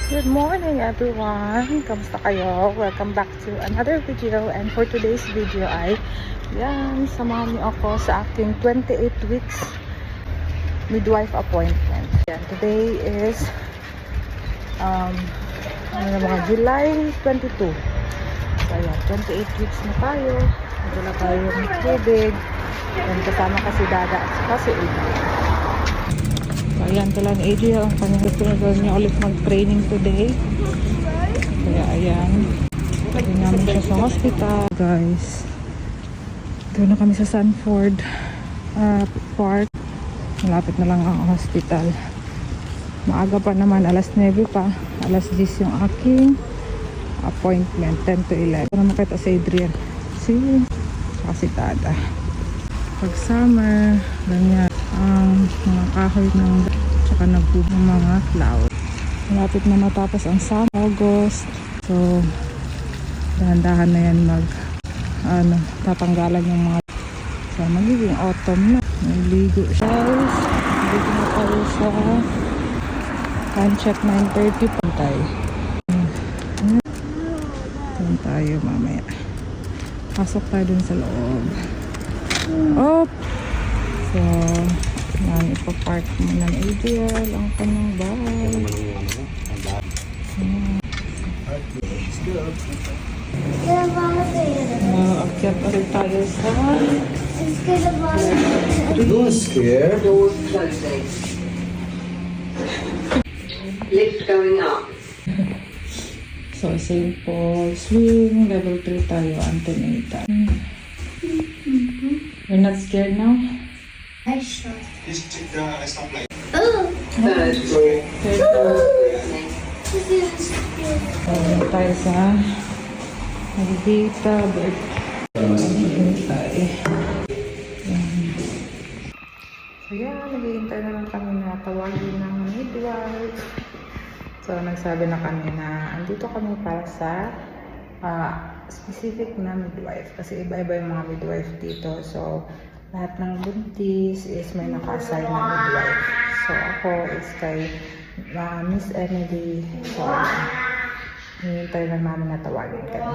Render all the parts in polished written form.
Good morning everyone! Kamusta kayo? Welcome back to another video, and for today's video ay samahan niyo ako sa aking 28 weeks midwife appointment. Today is July 22. So 28 weeks na tayo. Nagdala tayo ng tubig. And kasama kasi Dada at kasi Adriel. So ayan, pala ni Adriel ang kanyang pinagawin niya ulit mag-training today. Kaya ayan, pwede namin siya sa hospital. Guys, doon na kami sa Sanford Park. Malapit na lang ang hospital. Maaga pa naman, alas 9 pa. Alas 10 yung aking appointment, 10 to 11. Para makita si Adriel. Si Dada. Pag summer, ganyan ang mga kahoy ng tsaka nagbubong mga flower. Malapit na matapos ang summer, August. So, dahan-dahan na yan tatanggalan yung mga magiging autumn na. Naligo siya. Dito na tayo sa time check 9:30 pantay. Doon tayo mamaya. Pasok tayo dun sa loob. So, ipapark muna ng Adriel ang kanyang bahay. Akyat ulit tayo sa Don't scare. Lift going up. So, St. Paul swing, level 3 tayo, Antonita. You're not scared now? I shot. Stop like. Third floor. Tayo sa Nagdita, naghihintay. So yan, naghihintay na lang kami na tawagin ng midwife. So nagsabi na kami na andito kami para sa specific na midwife. Kasi iba-iba yung mga midwife dito. So lahat ng buntis is may naka-assign na midwife. So ako is kay Miss Emily. So hinihintay na namin na tawagin kami.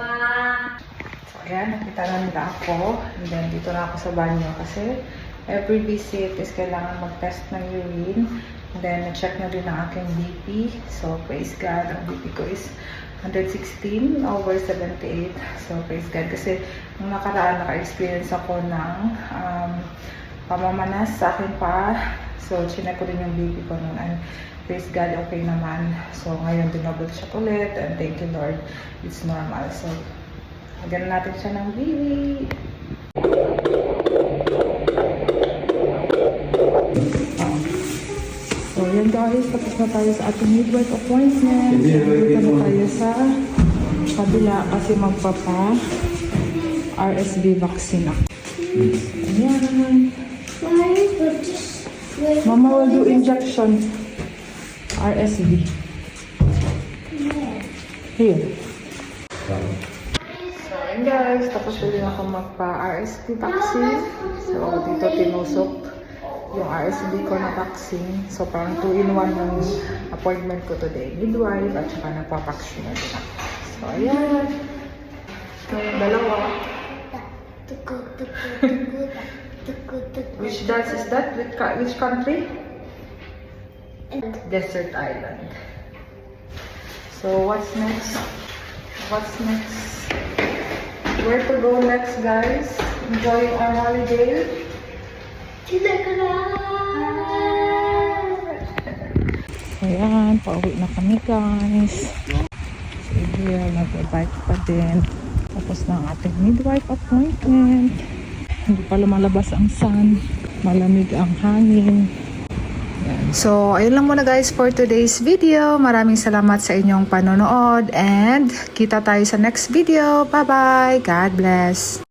So ayan, nakita na nila ako. And then dito na ako sa banyo kasi every visit is kailangan mag-test ng urine. And then na-check na din ang aking BP. So praise God, ang BP ko is 116 over 78. So praise God kasi nung nakaraan naka-experience ako ng pamamanas sa akin pa. So chinek ko din yung BP ko noon. And praise God, okay naman. So ngayon dinouble check ulit. And thank you Lord, it's normal. So lagyan natin siya ng BP. So yan guys, tapos na tayo sa ating midwife appointment. So dito na tayo sa kabila kasi magpapa RSV vaccine ako. Ayan. Mama will do injection RSV. Here. So ayan guys, tapos ulit ako magpa-RSV vaccine. So dito tinusok yung RSV ko na vaccine. So parang 2-in-1 yung appointment ko today. Midwife at saka nagpa-vaccine na din ako. So ayan. So yung dalawa. Which dance is that? Which country? Desert Island. So what's next? What's next? Where to go next guys? Enjoying our holiday? Ayan, pauwi na kami guys. So here, nag-bike pa din. Tapos na ang ating midwife appointment. Hindi pa lumalabas ang sun. Malamig ang hangin. Ayan. So, ayun lang muna guys for today's video. Maraming salamat sa inyong panonood. And kita tayo sa next video. Bye-bye. God bless.